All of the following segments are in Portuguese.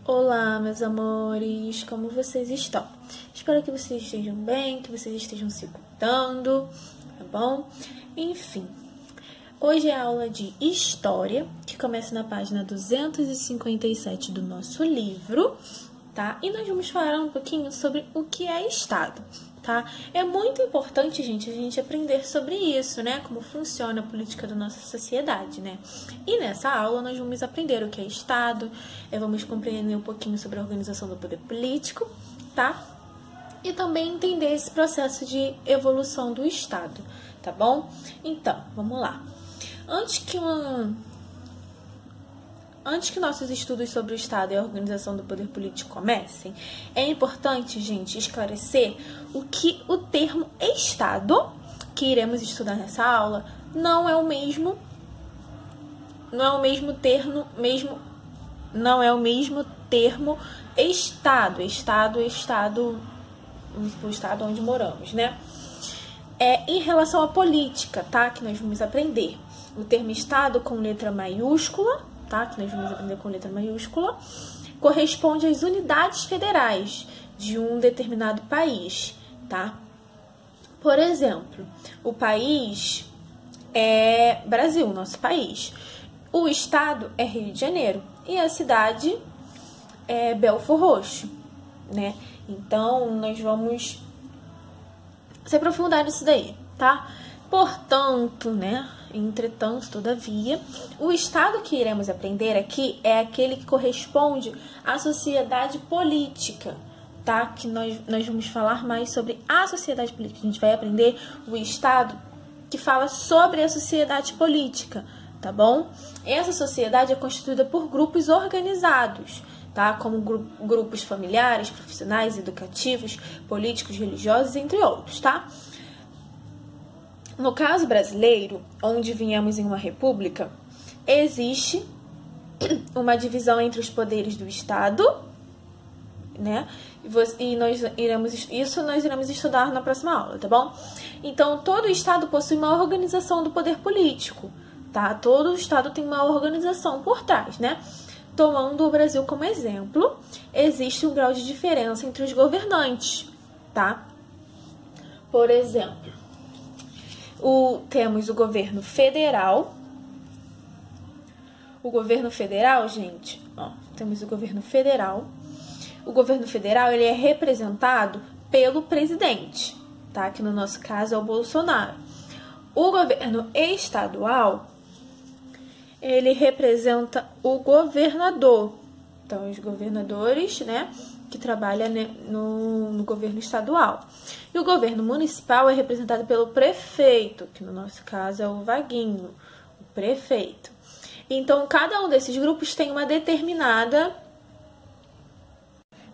Olá, meus amores, como vocês estão? Espero que vocês estejam bem, que vocês estejam se cuidando, tá bom? Enfim, hoje é a aula de História, que começa na página 257 do nosso livro, tá? E nós vamos falar um pouquinho sobre o que é Estado, tá? É muito importante, gente, a gente aprender sobre isso, né? Como funciona a política da nossa sociedade, né? E nessa aula nós vamos aprender o que é Estado, vamos compreender um pouquinho sobre a organização do poder político, tá? E também entender esse processo de evolução do Estado, tá bom? Então, vamos lá. Antes que nossos estudos sobre o Estado e a organização do poder político comecem, é importante, gente, esclarecer que o termo Estado, que iremos estudar nessa aula, não é o mesmo termo Estado. Estado, o Estado onde moramos, né? Em relação à política, tá? Que nós vamos aprender. O termo Estado com letra maiúscula, tá? Que nós vamos aprender com letra maiúscula, corresponde às unidades federais de um determinado país, tá? Por exemplo, o país é Brasil, nosso país. O estado é Rio de Janeiro e a cidade é Belford Roxo, né? Então, nós vamos se aprofundar nisso daí, tá? Portanto, né? Entretanto, todavia, o estado que iremos aprender aqui é aquele que corresponde à sociedade política, tá? Que nós vamos falar mais sobre a sociedade política. A gente vai aprender o estado que fala sobre a sociedade política, tá bom? Essa sociedade é constituída por grupos organizados, tá? Como grupos familiares, profissionais, educativos, políticos, religiosos, entre outros, tá? No caso brasileiro, onde viemos em uma república, existe uma divisão entre os poderes do Estado, né? E nós iremos estudar na próxima aula, tá bom? Então, todo Estado possui uma organização do poder político, tá? Todo Estado tem uma organização por trás, né? Tomando o Brasil como exemplo, existe um grau de diferença entre os governantes, tá? Por exemplo, temos o governo federal. O governo federal, gente, temos o governo federal. O governo federal, ele é representado pelo presidente, tá? Que no nosso caso é o Bolsonaro. O governo estadual, ele representa o governador. Então, os governadores, né, que trabalham no governo estadual. E o governo municipal é representado pelo prefeito, que no nosso caso é o Vaguinho, o prefeito. Então, cada um desses grupos tem uma determinada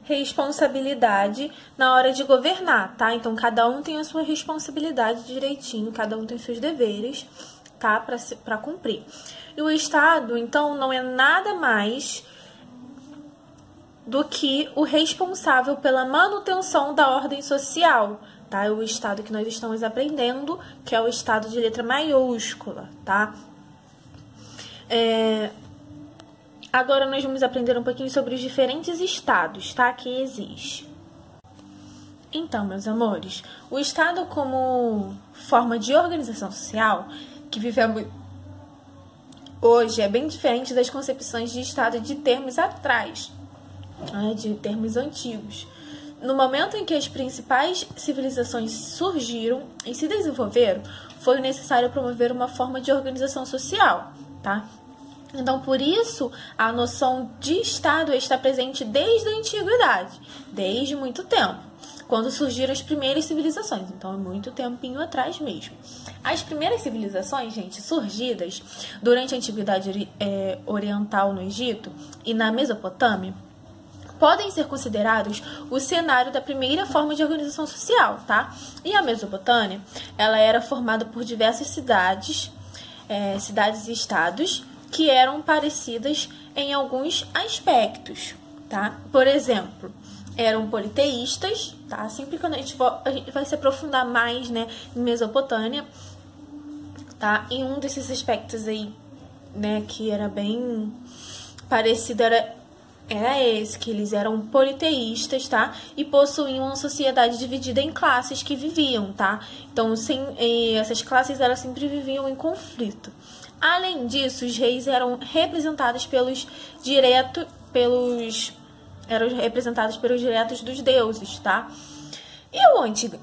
responsabilidade na hora de governar, tá? Então, cada um tem a sua responsabilidade direitinho, cada um tem seus deveres, tá? Para cumprir. E o Estado, então, não é nada mais do que o responsável pela manutenção da ordem social, tá? É o Estado que nós estamos aprendendo, que é o Estado de letra maiúscula, tá? Agora nós vamos aprender um pouquinho sobre os diferentes estados, tá? Que existe. Então, meus amores, o Estado como forma de organização social que vivemos hoje é bem diferente das concepções de Estado de termos atrás, de termos antigos. No momento em que as principais civilizações surgiram e se desenvolveram, foi necessário promover uma forma de organização social, tá? Então, por isso, a noção de Estado está presente desde a antiguidade, desde muito tempo, quando surgiram as primeiras civilizações. Então, é muito tempinho atrás mesmo. As primeiras civilizações, gente, surgidas durante a antiguidade oriental no Egito e na Mesopotâmia, podem ser considerados o cenário da primeira forma de organização social, tá? E a Mesopotâmia, ela era formada por diversas cidades e estados que eram parecidas em alguns aspectos, tá? Por exemplo, eram politeístas, tá? Sempre quando a gente vai se aprofundar mais, né, em Mesopotâmia, tá? E um desses aspectos aí, né, que era bem parecido, era era esse, que eles eram politeístas, tá? E possuíam uma sociedade dividida em classes que viviam, tá? Então, essas classes elas sempre viviam em conflito. Além disso, os reis eram representados eram representados pelos diretos dos deuses, tá? E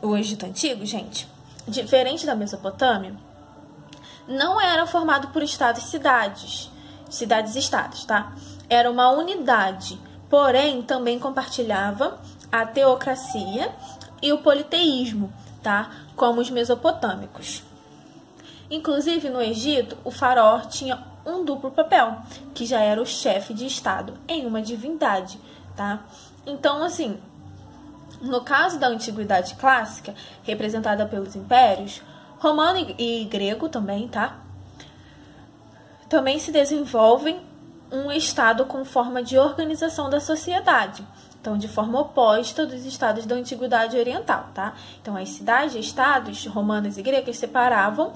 o Egito Antigo, gente, diferente da Mesopotâmia, não era formado por cidades e estados, tá? Era uma unidade, porém também compartilhava a teocracia e o politeísmo, tá? Como os mesopotâmicos. Inclusive, no Egito, o faraó tinha um duplo papel, que já era o chefe de estado em uma divindade, tá? Então, assim, no caso da antiguidade clássica, representada pelos impérios, romano e grego também, tá? Também se desenvolvem um estado com forma de organização da sociedade. Então, de forma oposta dos estados da antiguidade oriental, tá? Então, as cidades e estados romanas e gregas separavam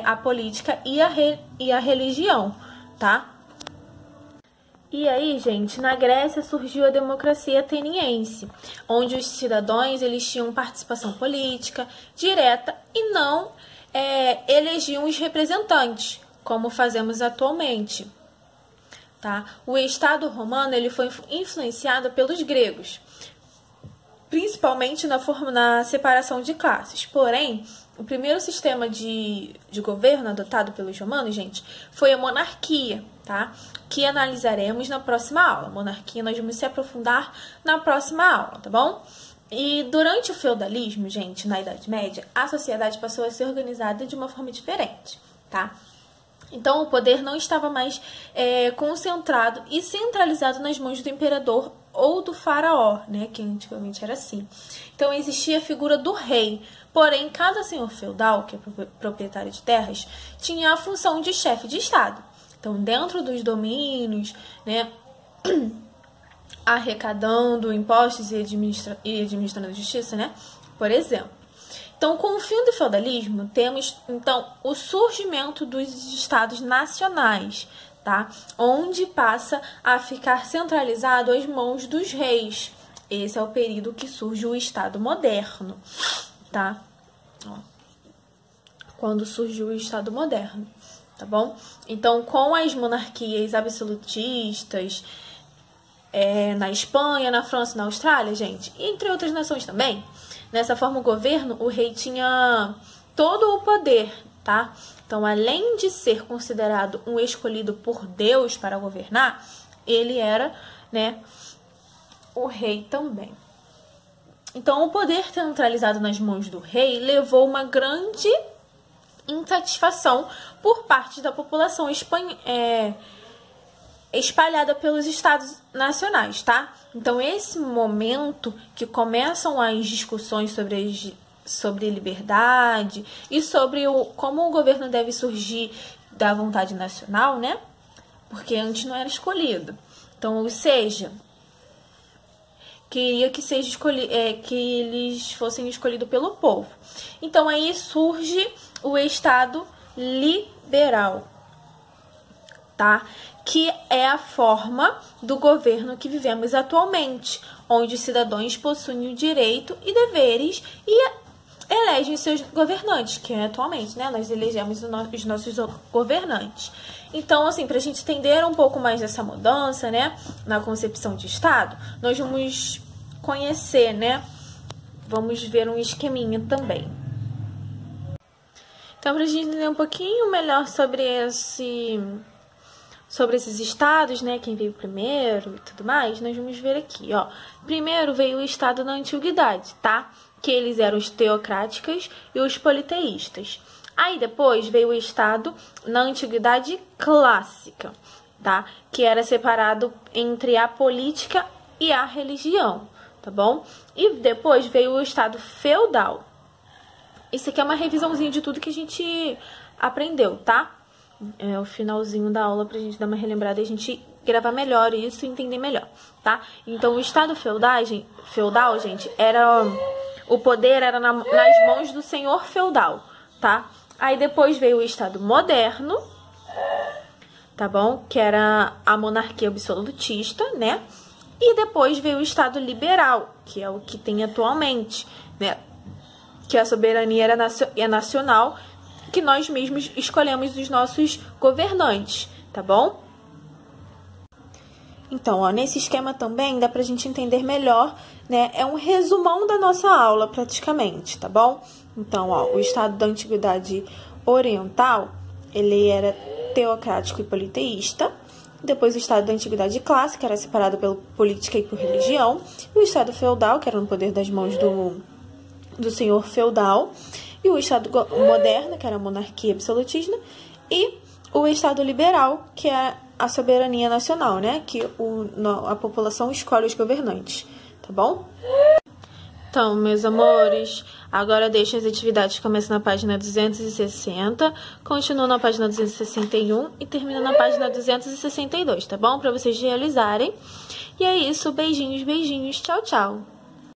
a política e a religião, tá? E aí, gente, na Grécia surgiu a democracia ateniense, onde os cidadãos eles tinham participação política direta e não elegiam os representantes, como fazemos atualmente. Tá? O Estado romano ele foi influenciado pelos gregos, principalmente na separação de classes. Porém, o primeiro sistema de governo adotado pelos romanos, gente, foi a monarquia, tá? Que analisaremos na próxima aula. Monarquia nós vamos se aprofundar na próxima aula, tá bom? E durante o feudalismo, gente, na Idade Média, a sociedade passou a ser organizada de uma forma diferente, tá? Então, o poder não estava mais concentrado e centralizado nas mãos do imperador ou do faraó, né? Que antigamente era assim. Então, existia a figura do rei. Porém, cada senhor feudal, que é proprietário de terras, tinha a função de chefe de estado. Então, dentro dos domínios, né? Arrecadando impostos e administrando justiça, né? Por exemplo. Então, com o fim do feudalismo, temos, então, o surgimento dos estados nacionais, tá? Onde passa a ficar centralizado às mãos dos reis. Esse é o período que surge o Estado moderno, tá? Ó. Quando surgiu o Estado moderno, tá bom? Então, com as monarquias absolutistas, na Espanha, na França, na Austrália, gente, e entre outras nações também, nessa forma, o governo, o rei tinha todo o poder, tá? Então, além de ser considerado um escolhido por Deus para governar, ele era, né, o rei também. Então, o poder centralizado nas mãos do rei levou uma grande insatisfação por parte da população espalhada pelos estados nacionais, tá? Então, esse momento que começam as discussões sobre liberdade e sobre como o governo deve surgir da vontade nacional, né? Porque antes não era escolhido. Então, ou seja, queria que eles fossem escolhidos pelo povo. Então, aí surge o Estado liberal, tá? Que é a forma do governo que vivemos atualmente, onde os cidadãos possuem o direito e deveres e elegem seus governantes, que é atualmente, né? Nós elegemos os nossos governantes. Então, assim, para a gente entender um pouco mais dessa mudança, né, na concepção de Estado, nós vamos conhecer, né? Vamos ver um esqueminha também. Então, para a gente entender um pouquinho melhor sobre esses estados, né, quem veio primeiro e tudo mais, nós vamos ver aqui, ó. Primeiro veio o estado na antiguidade, tá? Que eles eram os teocráticos e os politeístas. Aí depois veio o estado na antiguidade clássica, tá? Que era separado entre a política e a religião, tá bom? E depois veio o estado feudal. Isso aqui é uma revisãozinha de tudo que a gente aprendeu, tá? É o finalzinho da aula pra gente dar uma relembrada e a gente gravar melhor isso e entender melhor, tá? Então, o estado feudal, gente, o poder era nas mãos do senhor feudal, tá? Aí depois veio o estado moderno, tá bom? Que era a monarquia absolutista, né? E depois veio o Estado liberal, que é o que tem atualmente, né? Que a soberania é nacional, que nós mesmos escolhemos os nossos governantes, tá bom? Então, ó, nesse esquema também dá pra gente entender melhor, né? É um resumão da nossa aula, praticamente, tá bom? Então, ó, o Estado da Antiguidade Oriental, ele era teocrático e politeísta. Depois o Estado da Antiguidade Clássica era separado pela política e por religião. O Estado feudal, que era no poder das mãos do senhor feudal. E o Estado moderno, que era a monarquia absolutista. E o Estado liberal, que é a soberania nacional, né? Que a população escolhe os governantes, tá bom? Então, meus amores, agora deixo as atividades que começam na página 260, continuam na página 261 e terminam na página 262, tá bom? Para vocês realizarem. E é isso, beijinhos, beijinhos, tchau, tchau!